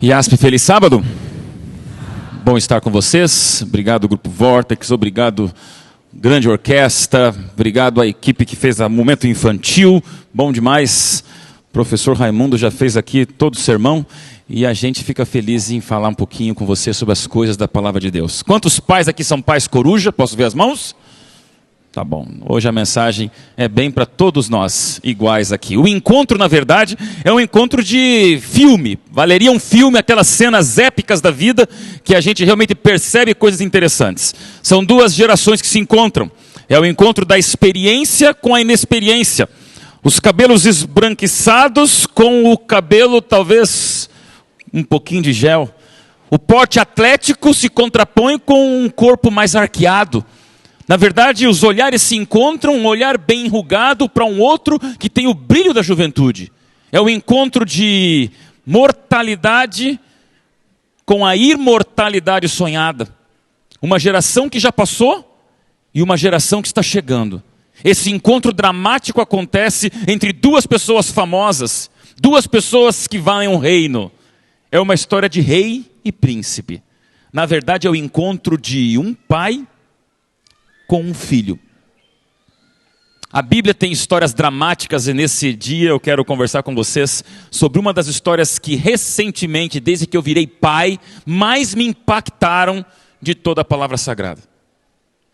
IASP, feliz sábado. Bom estar com vocês. Obrigado, Grupo Vortex. Obrigado, grande orquestra. Obrigado à equipe que fez o momento infantil. Bom demais. O professor Raimundo já fez aqui todo o sermão. E a gente fica feliz em falar um pouquinho com você sobre as coisas da Palavra de Deus. Quantos pais aqui são pais coruja? Posso ver as mãos? Tá bom, hoje a mensagem é bem para todos nós, iguais aqui. O encontro, na verdade, é um encontro de filme. Valeria um filme, aquelas cenas épicas da vida, que a gente realmente percebe coisas interessantes. São duas gerações que se encontram. É o encontro da experiência com a inexperiência. Os cabelos esbranquiçados com o cabelo, talvez, um pouquinho de gel. O porte atlético se contrapõe com um corpo mais arqueado. Na verdade, os olhares se encontram, um olhar bem enrugado para um outro que tem o brilho da juventude. É o encontro de mortalidade com a imortalidade sonhada. Uma geração que já passou e uma geração que está chegando. Esse encontro dramático acontece entre duas pessoas famosas, duas pessoas que valem um reino. É uma história de rei e príncipe. Na verdade, é o encontro de um pai com um filho. A Bíblia tem histórias dramáticas e nesse dia eu quero conversar com vocês sobre uma das histórias que recentemente, desde que eu virei pai, mais me impactaram de toda a palavra sagrada.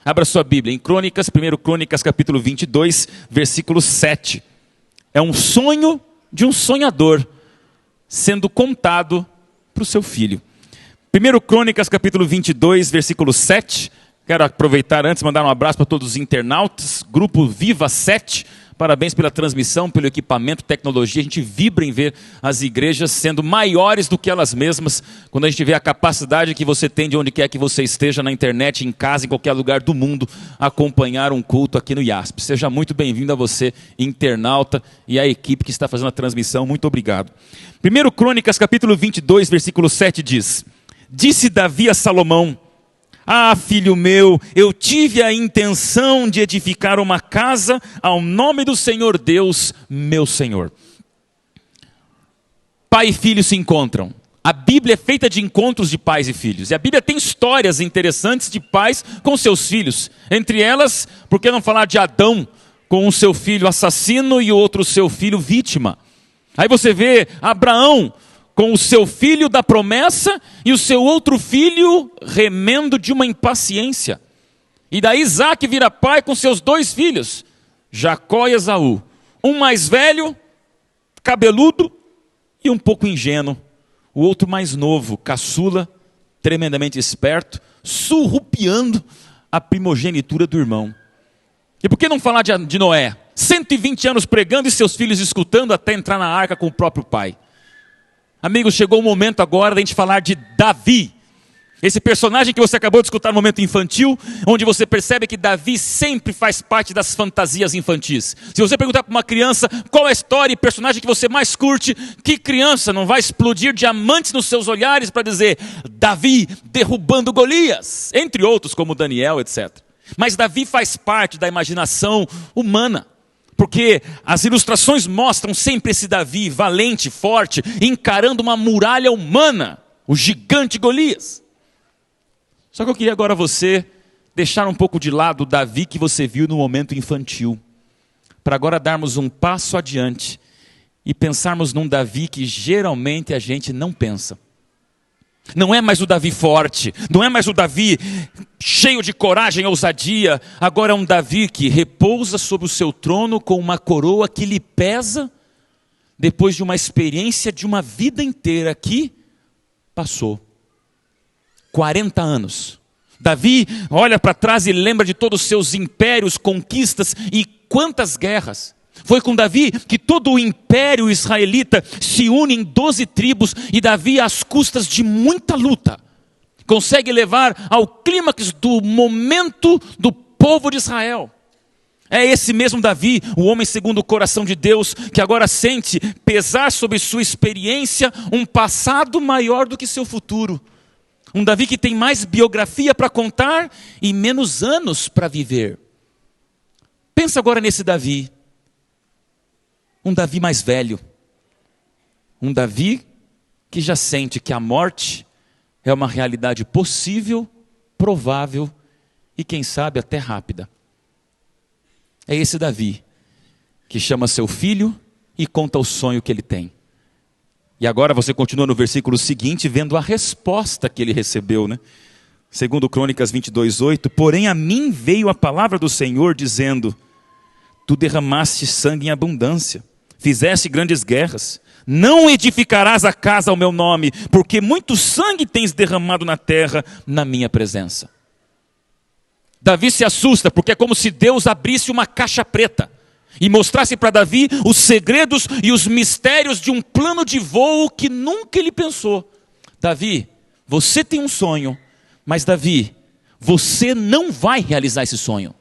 Abra sua Bíblia em Crônicas, 1 Crônicas capítulo 22, versículo 7. É um sonho de um sonhador sendo contado para o seu filho. 1 Crônicas capítulo 22, versículo 7. Quero aproveitar antes e mandar um abraço para todos os internautas, Grupo Viva 7, parabéns pela transmissão, pelo equipamento, tecnologia. A gente vibra em ver as igrejas sendo maiores do que elas mesmas, quando a gente vê a capacidade que você tem de onde quer que você esteja, na internet, em casa, em qualquer lugar do mundo, acompanhar um culto aqui no IASP. Seja muito bem-vindo a você, internauta, e a equipe que está fazendo a transmissão, muito obrigado. 1 Crônicas capítulo 22, versículo 7 diz: Disse Davi a Salomão: Ah, filho meu, eu tive a intenção de edificar uma casa ao nome do Senhor Deus, meu Senhor. Pai e filho se encontram. A Bíblia é feita de encontros de pais e filhos. E a Bíblia tem histórias interessantes de pais com seus filhos. Entre elas, por que não falar de Adão com o seu filho assassino e o outro seu filho vítima? Aí você vê Abraão com o seu filho da promessa e o seu outro filho remendo de uma impaciência. E daí Isaac vira pai com seus dois filhos, Jacó e Esaú. Um mais velho, cabeludo e um pouco ingênuo. O outro mais novo, caçula, tremendamente esperto, surrupiando a primogenitura do irmão. E por que não falar de Noé? 120 anos pregando e seus filhos escutando até entrar na arca com o próprio pai. Amigos, chegou o momento agora de a gente falar de Davi. Esse personagem que você acabou de escutar no momento infantil, onde você percebe que Davi sempre faz parte das fantasias infantis. Se você perguntar para uma criança qual é a história e personagem que você mais curte, que criança não vai explodir diamantes nos seus olhares para dizer Davi derrubando Golias, entre outros como Daniel, etc. Mas Davi faz parte da imaginação humana. Porque as ilustrações mostram sempre esse Davi valente, forte, encarando uma muralha humana, o gigante Golias. Só que eu queria agora você deixar um pouco de lado o Davi que você viu no momento infantil, para agora darmos um passo adiante e pensarmos num Davi que geralmente a gente não pensa. Não é mais o Davi forte, não é mais o Davi cheio de coragem e ousadia. Agora é um Davi que repousa sobre o seu trono com uma coroa que lhe pesa, depois de uma experiência de uma vida inteira que passou. 40 anos. Davi olha para trás e lembra de todos os seus impérios, conquistas e quantas guerras. Foi com Davi que todo o império israelita se une em 12 tribos e Davi, às custas de muita luta, consegue levar ao clímax do momento do povo de Israel. É esse mesmo Davi, o homem segundo o coração de Deus, que agora sente pesar sobre sua experiência um passado maior do que seu futuro. Um Davi que tem mais biografia para contar e menos anos para viver. Pensa agora nesse Davi. Um Davi mais velho. Um Davi que já sente que a morte é uma realidade possível, provável e quem sabe até rápida. É esse Davi que chama seu filho e conta o sonho que ele tem. E agora você continua no versículo seguinte vendo a resposta que ele recebeu, né? Segundo Crônicas 22:8, porém a mim veio a palavra do Senhor dizendo, tu derramaste sangue em abundância, fizeste grandes guerras, não edificarás a casa ao meu nome, porque muito sangue tens derramado na terra na minha presença. Davi se assusta, porque é como se Deus abrisse uma caixa preta e mostrasse para Davi os segredos e os mistérios de um plano de voo que nunca ele pensou. Davi, você tem um sonho, mas Davi, você não vai realizar esse sonho.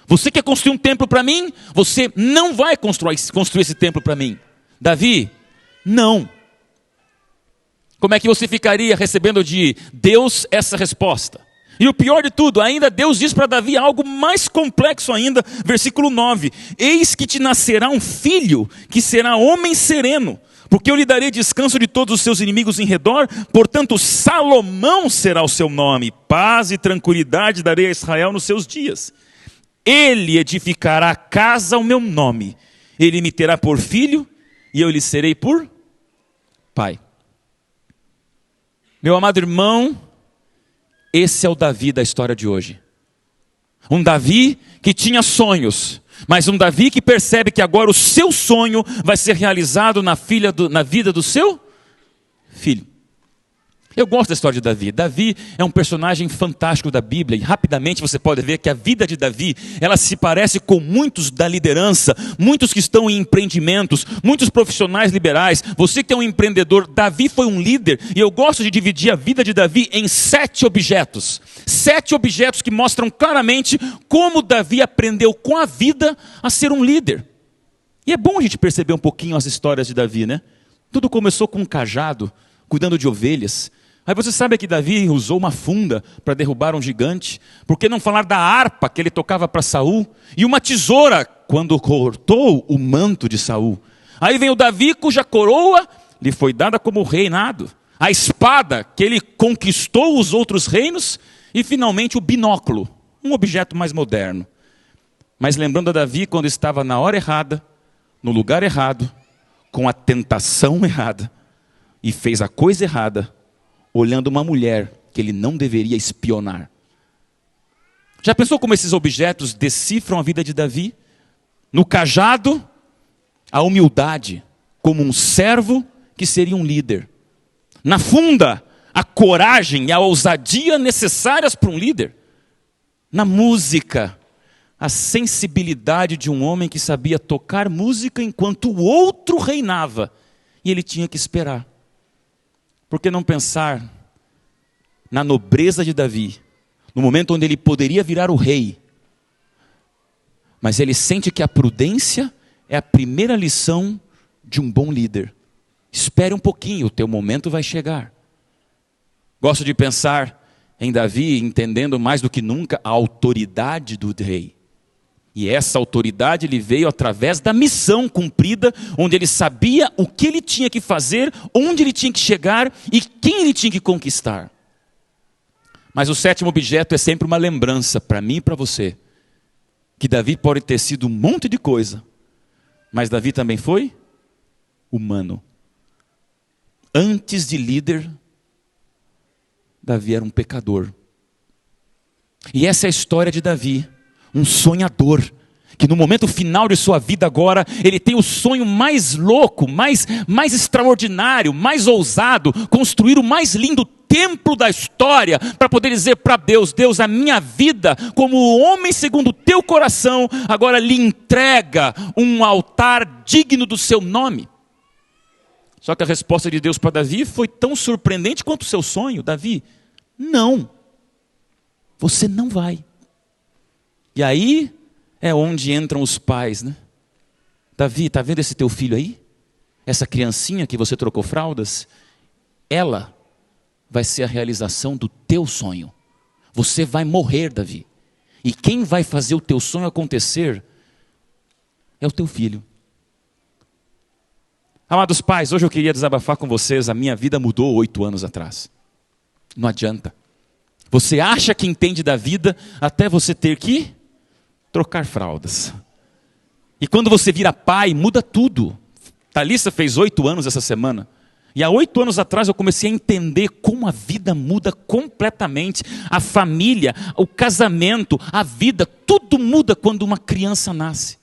Você quer construir um templo para mim? Você não vai construir esse templo para mim. Davi, não. Como é que você ficaria recebendo de Deus essa resposta? E o pior de tudo, ainda Deus diz para Davi algo mais complexo ainda, versículo 9. Eis que te nascerá um filho, que será homem sereno, porque eu lhe darei descanso de todos os seus inimigos em redor, portanto Salomão será o seu nome, paz e tranquilidade darei a Israel nos seus dias. Ele edificará casa ao meu nome, ele me terá por filho, e eu lhe serei por pai. Meu amado irmão, esse é o Davi da história de hoje. Um Davi que tinha sonhos, mas um Davi que percebe que agora o seu sonho vai ser realizado na vida do seu filho. Eu gosto da história de Davi. Davi é um personagem fantástico da Bíblia e rapidamente você pode ver que a vida de Davi, ela se parece com muitos da liderança, muitos que estão em empreendimentos, muitos profissionais liberais. Você que é um empreendedor, Davi foi um líder e eu gosto de dividir a vida de Davi em 7 objetos. 7 objetos que mostram claramente como Davi aprendeu com a vida a ser um líder. E é bom a gente perceber um pouquinho as histórias de Davi, né? Tudo começou com um cajado, cuidando de ovelhas. Aí você sabe que Davi usou uma funda para derrubar um gigante. Por que não falar da harpa que ele tocava para Saul? E uma tesoura quando cortou o manto de Saul. Aí vem o Davi cuja coroa lhe foi dada como reinado. A espada que ele conquistou os outros reinos. E finalmente o binóculo, um objeto mais moderno. Mas lembrando a Davi quando estava na hora errada, no lugar errado, com a tentação errada. E fez a coisa errada, olhando uma mulher que ele não deveria espionar. Já pensou como esses objetos decifram a vida de Davi? No cajado, a humildade, como um servo que seria um líder. Na funda, a coragem e a ousadia necessárias para um líder. Na música, a sensibilidade de um homem que sabia tocar música enquanto o outro reinava. E ele tinha que esperar. Por que não pensar na nobreza de Davi, no momento onde ele poderia virar o rei, mas ele sente que a prudência é a primeira lição de um bom líder. Espere um pouquinho, o teu momento vai chegar. Gosto de pensar em Davi entendendo mais do que nunca a autoridade do rei. E essa autoridade lhe veio através da missão cumprida, onde ele sabia o que ele tinha que fazer, onde ele tinha que chegar e quem ele tinha que conquistar. Mas o 7º objeto é sempre uma lembrança para mim e para você, que Davi pode ter sido um monte de coisa, mas Davi também foi humano. Antes de líder, Davi era um pecador. E essa é a história de Davi. Um sonhador, que no momento final de sua vida agora, ele tem o sonho mais louco, mais extraordinário, mais ousado, construir o mais lindo templo da história, para poder dizer para Deus, Deus, a minha vida, como homem segundo o teu coração, agora lhe entrega um altar digno do seu nome. Só que a resposta de Deus para Davi foi tão surpreendente quanto o seu sonho. Davi, não, você não vai. E aí é onde entram os pais, né? Davi, está vendo esse teu filho aí? Essa criancinha que você trocou fraldas? Ela vai ser a realização do teu sonho. Você vai morrer, Davi. E quem vai fazer o teu sonho acontecer é o teu filho. Amados pais, hoje eu queria desabafar com vocês, a minha vida mudou 8 anos atrás. Não adianta. Você acha que entende da vida até você ter que trocar fraldas. E quando você vira pai, muda tudo. Thalissa fez 8 anos essa semana. E há 8 anos atrás eu comecei a entender como a vida muda completamente. A família, o casamento, a vida, tudo muda quando uma criança nasce.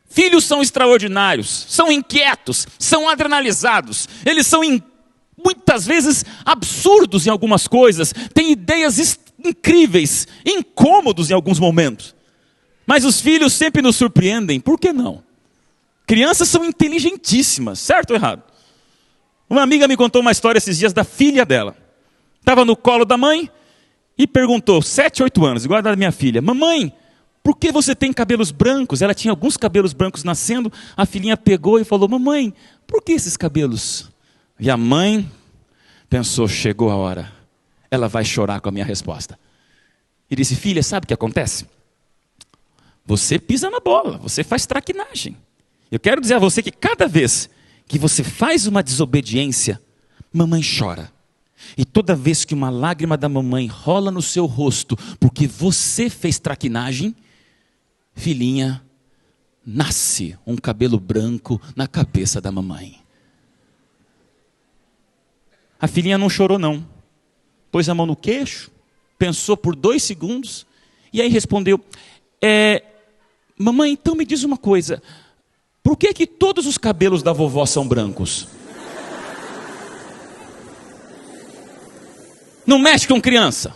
Filhos são extraordinários, são inquietos, são adrenalizados. Eles são muitas vezes absurdos em algumas coisas. Têm ideias incríveis, incômodos em alguns momentos. Mas os filhos sempre nos surpreendem, por que não? Crianças são inteligentíssimas, certo ou errado? Uma amiga me contou uma história esses dias da filha dela. Estava no colo da mãe e perguntou, 7, 8 anos, igual a da minha filha, mamãe, por que você tem cabelos brancos? Ela tinha alguns cabelos brancos nascendo, a filhinha pegou e falou, mamãe, por que esses cabelos? E a mãe pensou, chegou a hora, ela vai chorar com a minha resposta. E disse, filha, sabe o que acontece? Você pisa na bola, você faz traquinagem. Eu quero dizer a você que cada vez que você faz uma desobediência, mamãe chora. E toda vez que uma lágrima da mamãe rola no seu rosto, porque você fez traquinagem, filhinha, nasce um cabelo branco na cabeça da mamãe. A filhinha não chorou não. Pôs a mão no queixo, pensou por 2 segundos, e aí respondeu, mamãe, então me diz uma coisa, por que todos os cabelos da vovó são brancos? Não mexe com criança.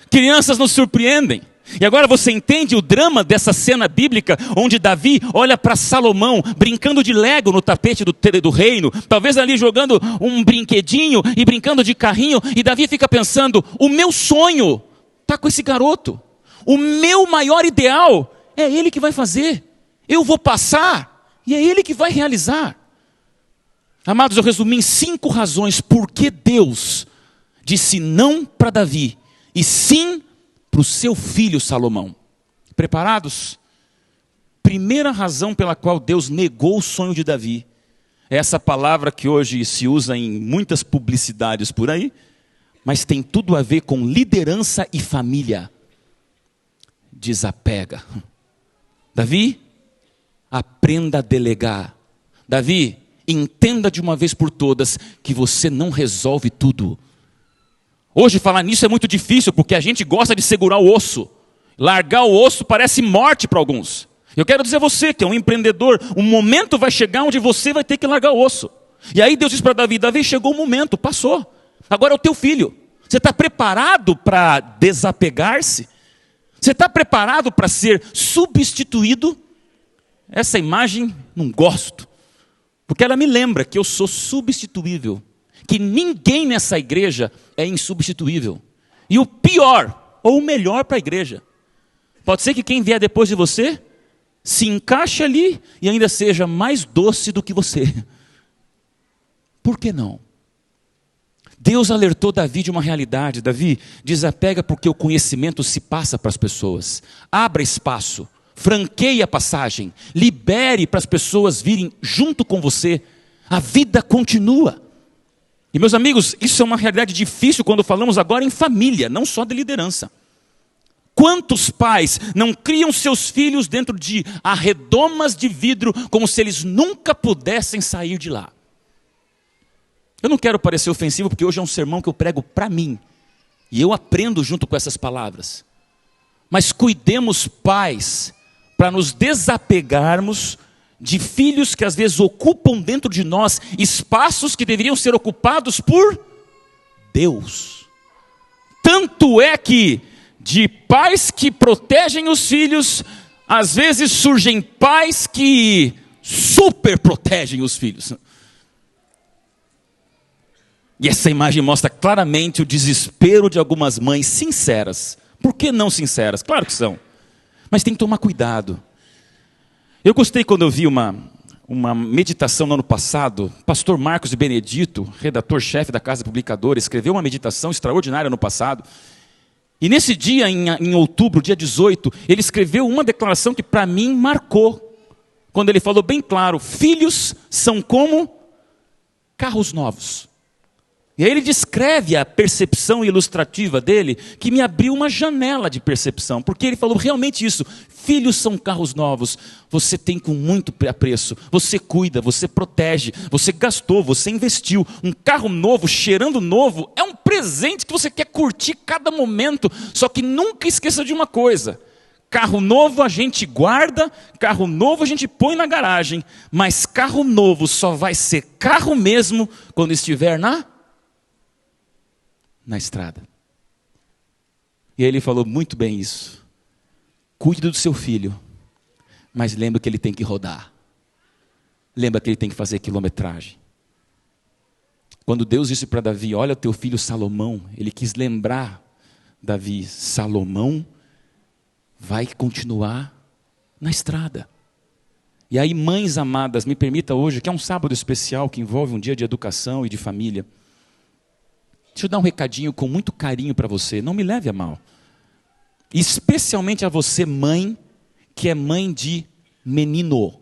Crianças nos surpreendem. E agora você entende o drama dessa cena bíblica, onde Davi olha para Salomão, brincando de Lego no tapete do reino, talvez ali jogando um brinquedinho e brincando de carrinho, e Davi fica pensando, o meu sonho está com esse garoto. O meu maior ideal é ele que vai fazer. Eu vou passar e é ele que vai realizar. Amados, eu resumi em 5 razões por que Deus disse não para Davi e sim para o seu filho Salomão. Preparados? Primeira razão pela qual Deus negou o sonho de Davi é essa palavra que hoje se usa em muitas publicidades por aí, mas tem tudo a ver com liderança e família. Desapega. Davi, aprenda a delegar. Davi, entenda de uma vez por todas que você não resolve tudo. Hoje falar nisso é muito difícil, porque a gente gosta de segurar o osso. Largar o osso parece morte para alguns. Eu quero dizer a você que é um empreendedor, um momento vai chegar onde você vai ter que largar o osso. E aí Deus diz para Davi, Davi, chegou o momento, passou. Agora é o teu filho. Você está preparado para desapegar-se? Você está preparado para ser substituído? Essa imagem não gosto, porque ela me lembra que eu sou substituível. Que ninguém nessa igreja é insubstituível. E o pior, ou o melhor para a igreja. Pode ser que quem vier depois de você, se encaixe ali e ainda seja mais doce do que você. Por que não? Deus alertou Davi de uma realidade. Davi, desapega porque o conhecimento se passa para as pessoas. Abra espaço, franqueie a passagem, libere para as pessoas virem junto com você. A vida continua. E meus amigos, isso é uma realidade difícil quando falamos agora em família, não só de liderança. Quantos pais não criam seus filhos dentro de arredomas de vidro, como se eles nunca pudessem sair de lá? Eu não quero parecer ofensivo, porque hoje é um sermão que eu prego para mim. E eu aprendo junto com essas palavras. Mas cuidemos, pais, para nos desapegarmos de filhos que às vezes ocupam dentro de nós espaços que deveriam ser ocupados por Deus. Tanto é que de pais que protegem os filhos, às vezes surgem pais que super protegem os filhos. E essa imagem mostra claramente o desespero de algumas mães sinceras. Por que não sinceras? Claro que são. Mas tem que tomar cuidado. Eu gostei quando eu vi uma meditação no ano passado. Pastor Marcos Benedito, redator-chefe da Casa Publicadora, escreveu uma meditação extraordinária no passado. E nesse dia, em outubro, dia 18, ele escreveu uma declaração que para mim marcou. Quando ele falou bem claro, filhos são como carros novos. E aí ele descreve a percepção ilustrativa dele, que me abriu uma janela de percepção, porque ele falou realmente isso: filhos são carros novos, você tem com muito apreço, você cuida, você protege, você gastou, você investiu. Um carro novo, cheirando novo, é um presente que você quer curtir cada momento, só que nunca esqueça de uma coisa: carro novo a gente guarda, carro novo a gente põe na garagem, mas carro novo só vai ser carro mesmo quando estiver na estrada. E aí ele falou muito bem isso: cuide do seu filho, mas lembre que ele tem que rodar, lembra que ele tem que fazer quilometragem. Quando Deus disse para Davi: olha o teu filho Salomão, ele quis lembrar Davi: Salomão vai continuar na estrada. E aí, mães amadas, me permita hoje, que é um sábado especial, que envolve um dia de educação e de família, deixa eu dar um recadinho com muito carinho para você, não me leve a mal. Especialmente a você, mãe, que é mãe de menino,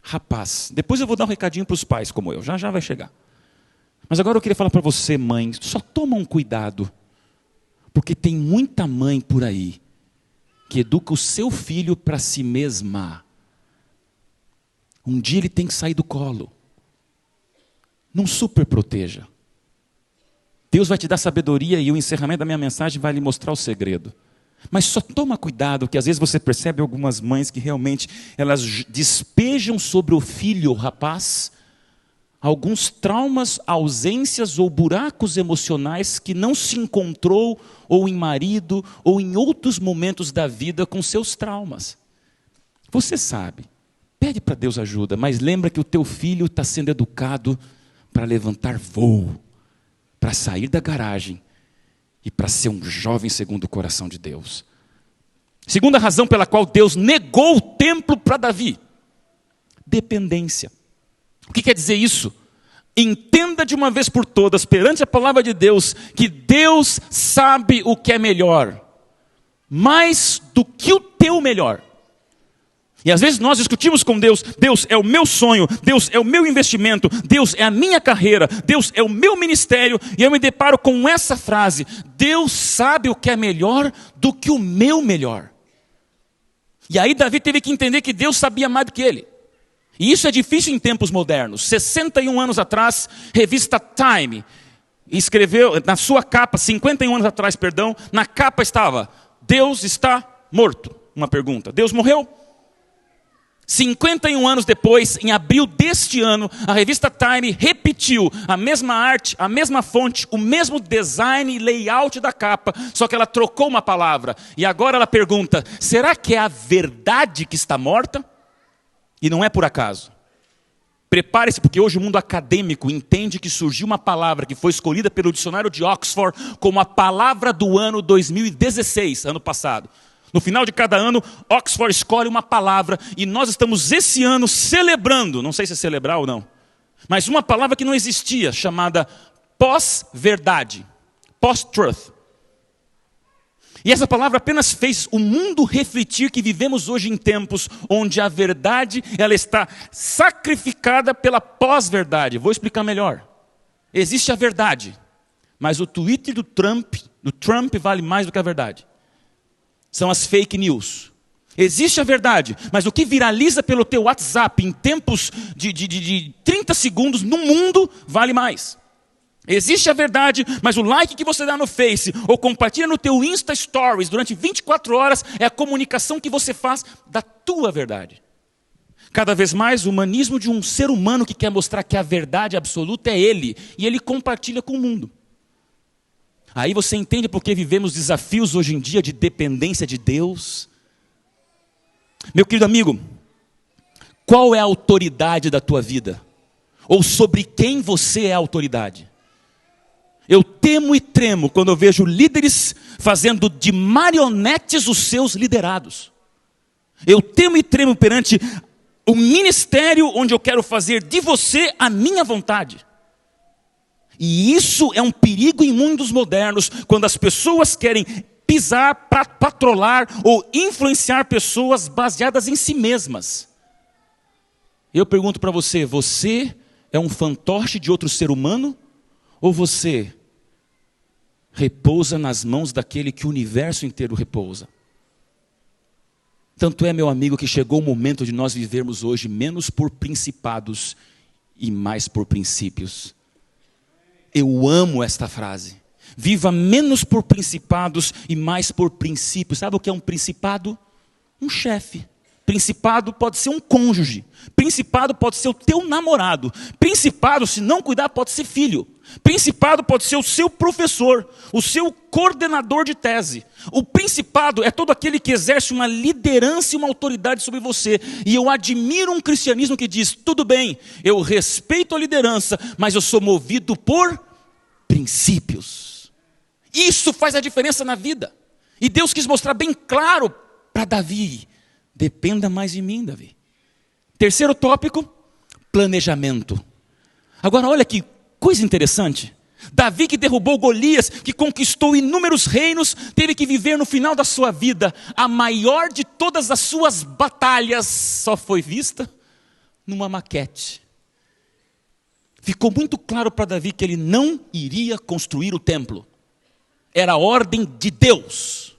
rapaz. Depois eu vou dar um recadinho para os pais como eu, já vai chegar. Mas agora eu queria falar para você, mãe, só toma um cuidado, porque tem muita mãe por aí que educa o seu filho para si mesma. Um dia ele tem que sair do colo. Não super proteja. Deus vai te dar sabedoria e o encerramento da minha mensagem vai lhe mostrar o segredo. Mas só toma cuidado, que às vezes você percebe algumas mães que realmente elas despejam sobre o filho, o rapaz, alguns traumas, ausências ou buracos emocionais que não se encontrou ou em marido ou em outros momentos da vida com seus traumas. Você sabe, pede para Deus ajuda, mas lembra que o teu filho está sendo educado para levantar voo, para sair da garagem e para ser um jovem segundo o coração de Deus. Segunda razão pela qual Deus negou o templo para Davi: dependência. O que quer dizer isso? Entenda de uma vez por todas, perante a palavra de Deus, que Deus sabe o que é melhor, mais do que o teu melhor. E às vezes nós discutimos com Deus: Deus é o meu sonho, Deus é o meu investimento, Deus é a minha carreira, Deus é o meu ministério, e eu me deparo com essa frase: Deus sabe o que é melhor do que o meu melhor. E aí Davi teve que entender que Deus sabia mais do que ele. E isso é difícil em tempos modernos. 61 anos atrás, revista Time escreveu na sua capa, 51 anos atrás, perdão, na capa estava: Deus está morto. Uma pergunta: Deus morreu? 51 anos depois, em abril deste ano, a revista Time repetiu a mesma arte, a mesma fonte, o mesmo design e layout da capa, só que ela trocou uma palavra. E agora ela pergunta: será que é a verdade que está morta? E não é por acaso. Prepare-se, porque hoje o mundo acadêmico entende que surgiu uma palavra que foi escolhida pelo dicionário de Oxford como a palavra do ano 2016, ano passado. No final de cada ano, Oxford escolhe uma palavra e nós estamos esse ano celebrando, não sei se é celebrar ou não, mas uma palavra que não existia, chamada pós-verdade, post-truth. E essa palavra apenas fez o mundo refletir que vivemos hoje em tempos onde a verdade ela está sacrificada pela pós-verdade. Vou explicar melhor. Existe a verdade, mas o Twitter do Trump vale mais do que a verdade. São as fake news. Existe a verdade, mas o que viraliza pelo teu WhatsApp em tempos de 30 segundos no mundo vale mais. Existe a verdade, mas o like que você dá no Face ou compartilha no teu Insta Stories durante 24 horas é a comunicação que você faz da tua verdade. Cada vez mais o humanismo de um ser humano que quer mostrar que a verdade absoluta é ele, e ele compartilha com o mundo. Aí você entende por que vivemos desafios hoje em dia de dependência de Deus? Meu querido amigo, qual é a autoridade da tua vida? Ou sobre quem você é a autoridade? Eu temo e tremo quando eu vejo líderes fazendo de marionetes os seus liderados. Eu temo e tremo perante o ministério onde eu quero fazer de você a minha vontade. E isso é um perigo em mundos modernos, quando as pessoas querem pisar, patrolar ou influenciar pessoas baseadas em si mesmas. Eu pergunto para você, você é um fantoche de outro ser humano? Ou você repousa nas mãos daquele que o universo inteiro repousa? Tanto é, meu amigo, que chegou o momento de nós vivermos hoje menos por principados e mais por princípios. Eu amo esta frase. Viva menos por principados e mais por princípios. Sabe o que é um principado? Um chefe. Principado pode ser um cônjuge. Principado pode ser o teu namorado. Principado, se não cuidar, pode ser filho. Principado pode ser o seu professor, o seu coordenador de tese. O principado é todo aquele que exerce uma liderança e uma autoridade sobre você. E eu admiro um cristianismo que diz, tudo bem, eu respeito a liderança, mas eu sou movido por princípios. Isso faz a diferença na vida. E Deus quis mostrar bem claro para Davi, dependa mais de mim, Davi. Terceiro tópico, planejamento. Agora olha que coisa interessante. Davi, que derrubou Golias, que conquistou inúmeros reinos, teve que viver no final da sua vida a maior de todas as suas batalhas, só foi vista numa maquete. Ficou muito claro para Davi que ele não iria construir o templo. Era a ordem de Deus.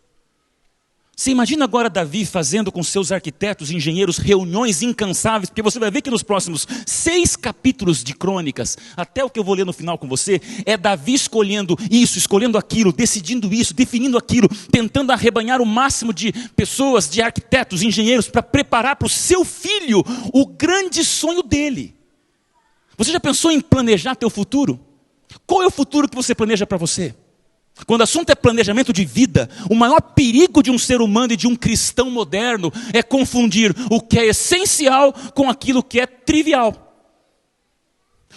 Você imagina agora Davi fazendo com seus arquitetos, engenheiros, reuniões incansáveis, porque você vai ver que nos próximos 6 capítulos de Crônicas, até o que eu vou ler no final com você, é Davi escolhendo isso, escolhendo aquilo, decidindo isso, definindo aquilo, tentando arrebanhar o máximo de pessoas, de arquitetos, engenheiros, para preparar para o seu filho o grande sonho dele. Você já pensou em planejar teu futuro? Qual é o futuro que você planeja para você? Quando o assunto é planejamento de vida, o maior perigo de um ser humano e de um cristão moderno é confundir o que é essencial com aquilo que é trivial.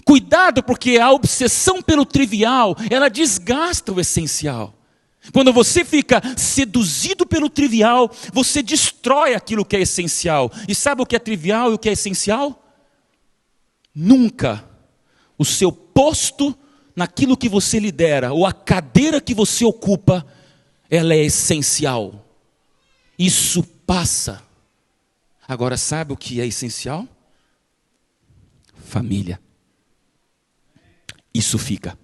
Cuidado, porque a obsessão pelo trivial, ela desgasta o essencial. Quando você fica seduzido pelo trivial, você destrói aquilo que é essencial. E sabe o que é trivial e o que é essencial? Nunca o seu posto naquilo que você lidera, ou a cadeira que você ocupa, ela é essencial. Isso passa. Agora, sabe o que é essencial? Família. Isso fica.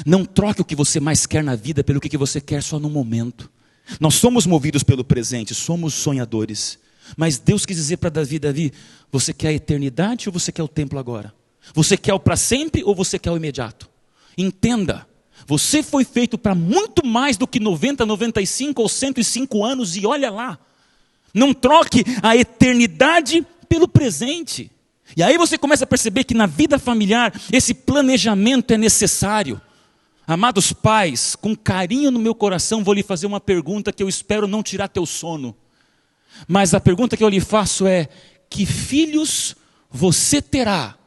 Não troque o que você mais quer na vida pelo que você quer só no momento. Nós somos movidos pelo presente, somos sonhadores. Mas Deus quis dizer para Davi, Davi, você quer a eternidade ou você quer o templo agora? Você quer o para sempre ou você quer o imediato? Entenda, você foi feito para muito mais do que 90, 95 ou 105 anos e olha lá. Não troque a eternidade pelo presente. E aí você começa a perceber que na vida familiar esse planejamento é necessário. Amados pais, com carinho no meu coração vou lhe fazer uma pergunta que eu espero não tirar teu sono. Mas a pergunta que eu lhe faço é, que filhos você terá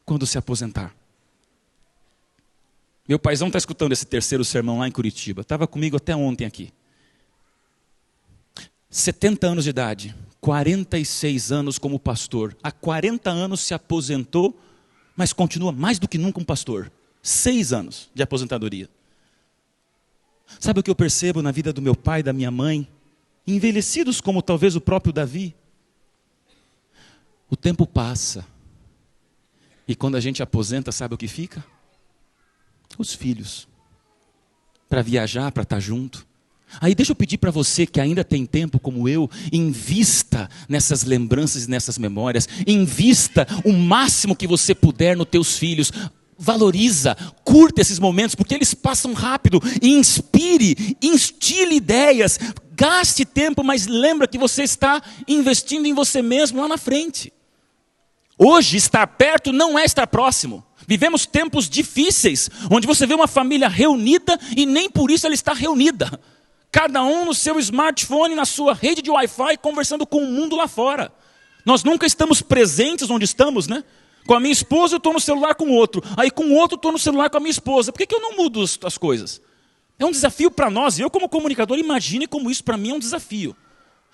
quando se aposentar? Meu paizão está escutando esse terceiro sermão lá em Curitiba. Estava comigo até ontem aqui. 70 anos de idade, 46 anos como pastor. Há 40 anos se aposentou, mas continua mais do que nunca um pastor. 6 anos de aposentadoria. Sabe o que eu percebo na vida do meu pai e da minha mãe? Envelhecidos como talvez o próprio Davi. O tempo passa. E quando a gente aposenta, sabe o que fica? Os filhos. Para viajar, para estar junto. Aí deixa eu pedir para você que ainda tem tempo como eu, invista nessas lembranças e nessas memórias. Invista o máximo que você puder nos teus filhos. Valoriza, curta esses momentos, porque eles passam rápido. Inspire, instile ideias. Gaste tempo, mas lembra que você está investindo em você mesmo lá na frente. Hoje, estar perto não é estar próximo. Vivemos tempos difíceis, onde você vê uma família reunida e nem por isso ela está reunida. Cada um no seu smartphone, na sua rede de Wi-Fi, conversando com o mundo lá fora. Nós nunca estamos presentes onde estamos, né? Com a minha esposa eu estou no celular com o outro. Aí com o outro eu estou no celular com a minha esposa. Por que eu não mudo as coisas? É um desafio para nós. Eu como comunicador, imagine como isso para mim é um desafio.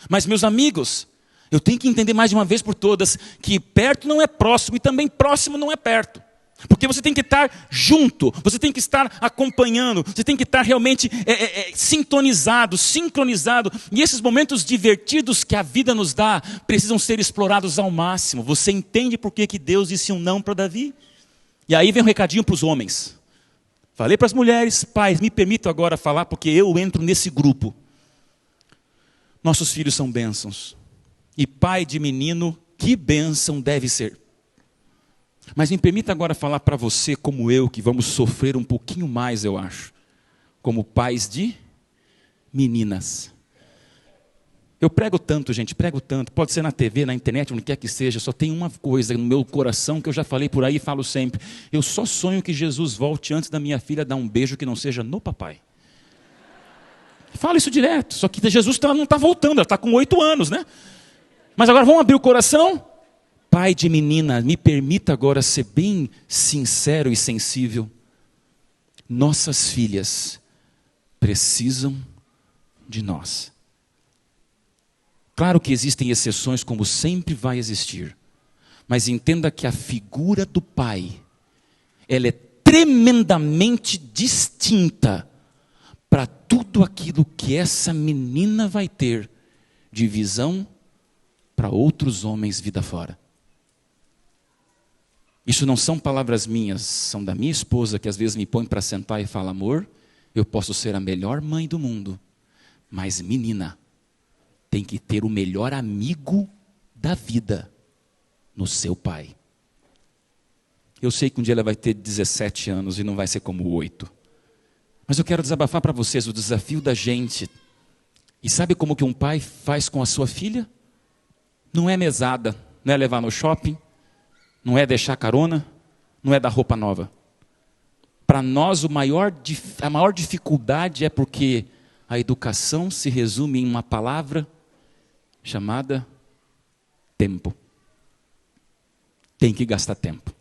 Mas meus amigos, eu tenho que entender mais de uma vez por todas que perto não é próximo e também próximo não é perto. Porque você tem que estar junto, você tem que estar acompanhando, você tem que estar realmente sintonizado, sincronizado. E esses momentos divertidos que a vida nos dá, precisam ser explorados ao máximo. Você entende por que Deus disse um não para Davi? E aí vem um recadinho para os homens. Falei para as mulheres, pais, me permito agora falar, porque eu entro nesse grupo. Nossos filhos são bênçãos. E pai de menino, que bênção deve ser. Mas me permita agora falar para você, como eu, que vamos sofrer um pouquinho mais, eu acho, como pais de meninas. Eu prego tanto, gente, prego tanto, pode ser na TV, na internet, onde quer que seja, só tem uma coisa no meu coração que eu já falei por aí e falo sempre. Eu só sonho que Jesus volte antes da minha filha dar um beijo que não seja no papai. Falo isso direto, só que Jesus não está voltando, ela está com 8 anos, né? Mas agora vamos abrir o coração? Pai de menina, me permita agora ser bem sincero e sensível. Nossas filhas precisam de nós. Claro que existem exceções, como sempre vai existir. Mas entenda que a figura do pai, ela é tremendamente distinta para tudo aquilo que essa menina vai ter de visão para outros homens vida fora. Isso não são palavras minhas, são da minha esposa, que às vezes me põe para sentar e fala, amor, eu posso ser a melhor mãe do mundo, mas menina, tem que ter o melhor amigo da vida no seu pai. Eu sei que um dia ela vai ter 17 anos e não vai ser como 8. Mas eu quero desabafar para vocês o desafio da gente. E sabe como que um pai faz com a sua filha? Não é mesada, não é levar no shopping, não é deixar carona, não é dar roupa nova. Para nós a maior dificuldade é porque a educação se resume em uma palavra chamada tempo. Tem que gastar tempo.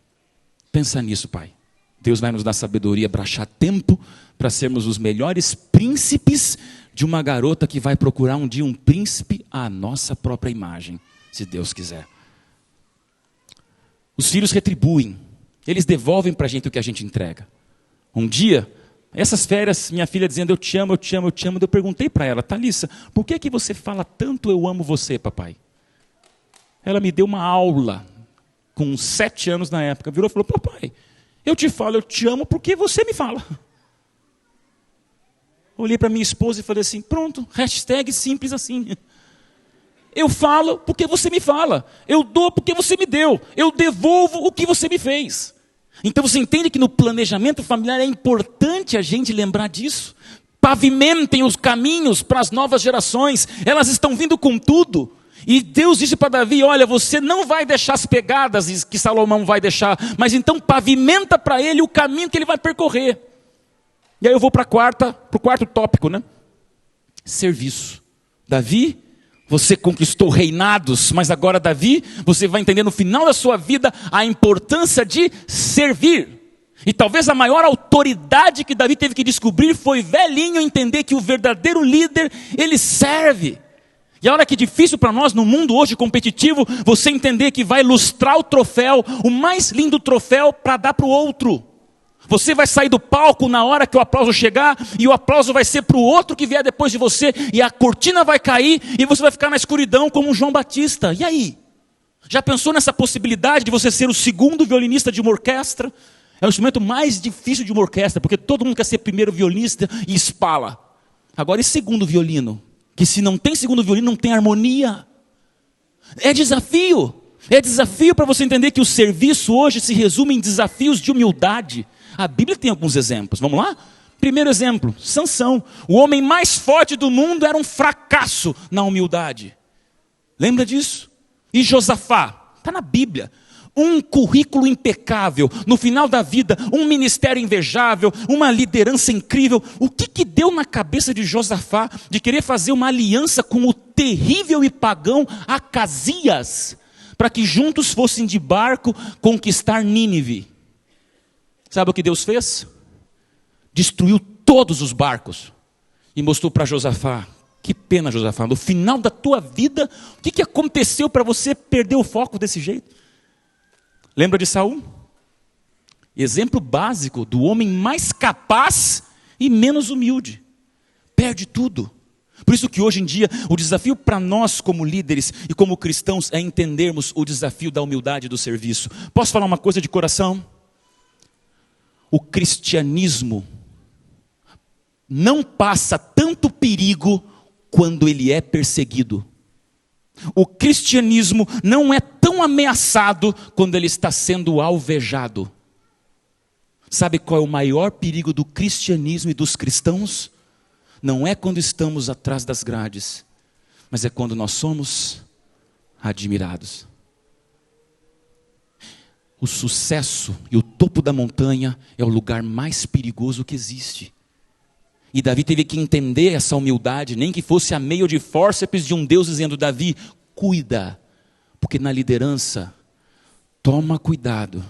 Pensa nisso, pai. Deus vai nos dar sabedoria para achar tempo para sermos os melhores príncipes de uma garota que vai procurar um dia um príncipe à nossa própria imagem, se Deus quiser. Os filhos retribuem, eles devolvem para a gente o que a gente entrega. Um dia, essas férias, minha filha dizendo, eu te amo, eu te amo, eu te amo. Eu perguntei para ela, Thalissa, por que você fala tanto eu amo você, papai? Ela me deu uma aula, com 7 anos na época, virou e falou, papai, eu te falo, eu te amo porque você me fala. Olhei para minha esposa e falei assim, pronto, hashtag simples assim. Eu falo porque você me fala, eu dou porque você me deu, eu devolvo o que você me fez. Então você entende que no planejamento familiar é importante a gente lembrar disso. Pavimentem os caminhos para as novas gerações, elas estão vindo com tudo. E Deus disse para Davi, olha, você não vai deixar as pegadas que Salomão vai deixar, mas então pavimenta para ele o caminho que ele vai percorrer. E aí eu vou para o quarto tópico, né? Serviço. Davi, você conquistou reinados, mas agora Davi, você vai entender no final da sua vida a importância de servir. E talvez a maior autoridade que Davi teve que descobrir foi velhinho entender que o verdadeiro líder, ele serve. E a hora que é difícil para nós no mundo hoje competitivo, você entender que vai lustrar o troféu, o mais lindo troféu para dar para o outro. Você vai sair do palco na hora que o aplauso chegar, e o aplauso vai ser para o outro que vier depois de você, e a cortina vai cair, e você vai ficar na escuridão como um João Batista. E aí? Já pensou nessa possibilidade de você ser o segundo violinista de uma orquestra? É o instrumento mais difícil de uma orquestra, porque todo mundo quer ser primeiro violinista e espala. Agora, e segundo violino? Que se não tem segundo violino, não tem harmonia. É desafio para você entender que o serviço hoje se resume em desafios de humildade. A Bíblia tem alguns exemplos, vamos lá? Primeiro exemplo, Sansão. O homem mais forte do mundo era um fracasso na humildade. Lembra disso? E Josafá, está na Bíblia. Um currículo impecável, no final da vida, um ministério invejável, uma liderança incrível. O que deu na cabeça de Josafá de querer fazer uma aliança com o terrível e pagão Acasias, para que juntos fossem de barco conquistar Nínive? Sabe o que Deus fez? Destruiu todos os barcos e mostrou para Josafá. Que pena, Josafá, no final da tua vida, o que aconteceu para você perder o foco desse jeito? Lembra de Saul? Exemplo básico do homem mais capaz e menos humilde. Perde tudo. Por isso que hoje em dia o desafio para nós como líderes e como cristãos é entendermos o desafio da humildade e do serviço. Posso falar uma coisa de coração? O cristianismo não passa tanto perigo quando ele é perseguido. O cristianismo não é tão ameaçado quando ele está sendo alvejado. Sabe qual é o maior perigo do cristianismo e dos cristãos? Não é quando estamos atrás das grades, mas é quando nós somos admirados. O sucesso e o topo da montanha é o lugar mais perigoso que existe. E Davi teve que entender essa humildade, nem que fosse a meio de fórceps de um Deus dizendo: Davi, cuida, porque na liderança, toma cuidado,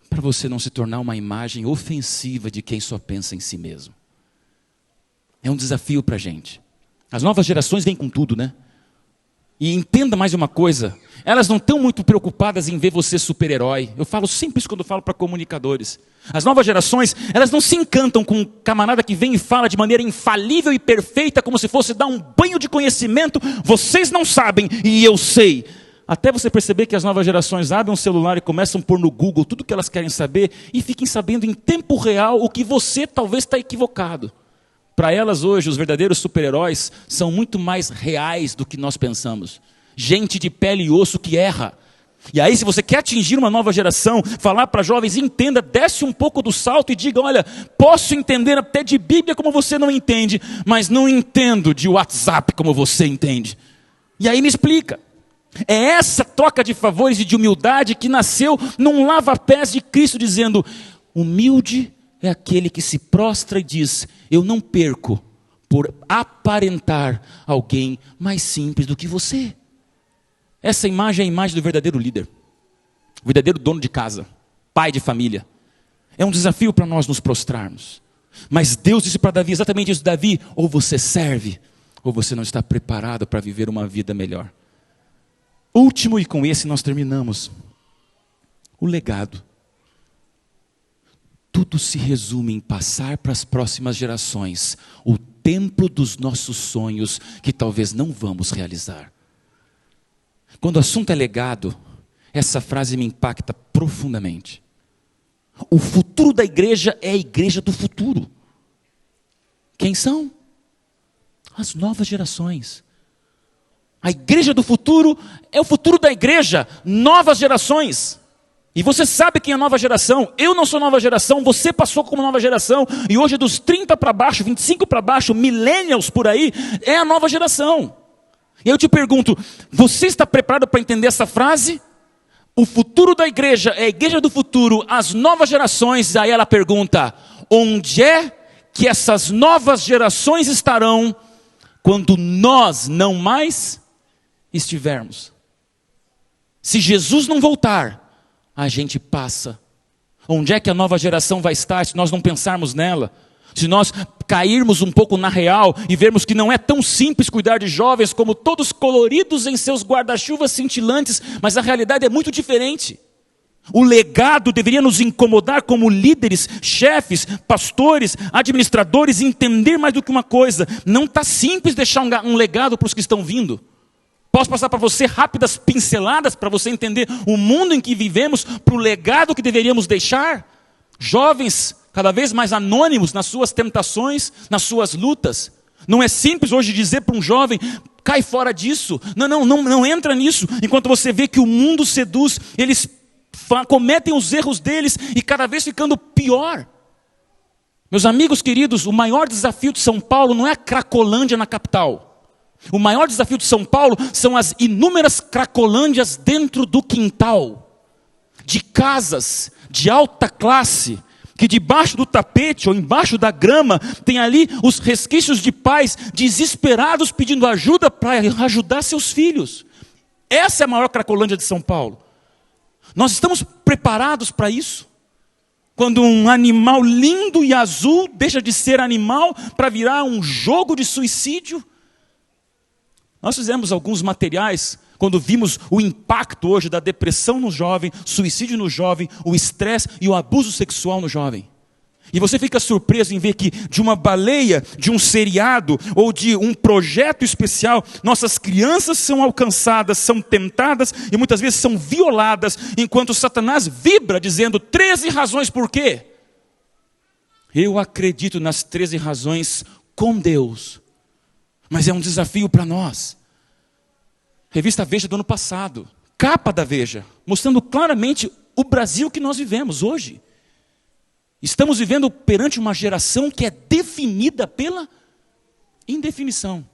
para você não se tornar uma imagem ofensiva de quem só pensa em si mesmo. É um desafio para a gente. As novas gerações vêm com tudo, né? E entenda mais uma coisa, elas não estão muito preocupadas em ver você super-herói. Eu falo sempre isso quando eu falo para comunicadores. As novas gerações, elas não se encantam com um camarada que vem e fala de maneira infalível e perfeita, como se fosse dar um banho de conhecimento. Vocês não sabem e eu sei. Até você perceber que as novas gerações abrem um celular e começam a pôr no Google tudo que elas querem saber e fiquem sabendo em tempo real o que você talvez está equivocado. Para elas hoje, os verdadeiros super-heróis são muito mais reais do que nós pensamos. Gente de pele e osso que erra. E aí, se você quer atingir uma nova geração, falar para jovens: entenda, desce um pouco do salto e diga: olha, posso entender até de Bíblia como você não entende, mas não entendo de WhatsApp como você entende. E aí me explica. É essa troca de favores e de humildade que nasceu num lava-pés de Cristo, dizendo: humilde é aquele que se prostra e diz: eu não perco por aparentar alguém mais simples do que você. Essa imagem é a imagem do verdadeiro líder, o verdadeiro dono de casa, pai de família. É um desafio para nós nos prostrarmos. Mas Deus disse para Davi exatamente isso: Davi, ou você serve, ou você não está preparado para viver uma vida melhor. Último, e com esse nós terminamos, o legado. Tudo se resume em passar para as próximas gerações o templo dos nossos sonhos que talvez não vamos realizar. Quando o assunto é legado, essa frase me impacta profundamente. O futuro da igreja é a igreja do futuro. Quem são? As novas gerações. A igreja do futuro é o futuro da igreja, novas gerações. E você sabe quem é a nova geração. Eu não sou nova geração, você passou como nova geração. E hoje dos 30 para baixo, 25 para baixo, millennials por aí, é a nova geração. E eu te pergunto, você está preparado para entender essa frase? O futuro da igreja é a igreja do futuro, as novas gerações. Aí ela pergunta: onde é que essas novas gerações estarão quando nós não mais estivermos? Se Jesus não voltar, a gente passa. Onde é que a nova geração vai estar se nós não pensarmos nela? Se nós cairmos um pouco na real e vermos que não é tão simples cuidar de jovens como todos coloridos em seus guarda-chuvas cintilantes, mas a realidade é muito diferente. O legado deveria nos incomodar como líderes, chefes, pastores, administradores, entender mais do que uma coisa: não está simples deixar um legado para os que estão vindo. Posso passar para você rápidas pinceladas para você entender o mundo em que vivemos, para o legado que deveríamos deixar? Jovens cada vez mais anônimos nas suas tentações, nas suas lutas. Não é simples hoje dizer para um jovem: cai fora disso, não entra nisso, enquanto você vê que o mundo seduz, eles cometem os erros deles e cada vez ficando pior. Meus amigos queridos, o maior desafio de São Paulo não é a Cracolândia na capital. O maior desafio de São Paulo são as inúmeras cracolândias dentro do quintal, de casas de alta classe, que debaixo do tapete ou embaixo da grama tem ali os resquícios de pais desesperados pedindo ajuda para ajudar seus filhos. Essa é a maior cracolândia de São Paulo. Nós estamos preparados para isso? Quando um animal lindo e azul deixa de ser animal para virar um jogo de suicídio? Nós fizemos alguns materiais quando vimos o impacto hoje da depressão no jovem, suicídio no jovem, o estresse e o abuso sexual no jovem. E você fica surpreso em ver que de uma baleia, de um seriado ou de um projeto especial, nossas crianças são alcançadas, são tentadas e muitas vezes são violadas, enquanto Satanás vibra dizendo 13 razões por quê. Eu acredito nas 13 razões com Deus, mas é um desafio para nós. Revista Veja do ano passado, capa da Veja, mostrando claramente o Brasil que nós vivemos hoje. Estamos vivendo perante uma geração que é definida pela indefinição.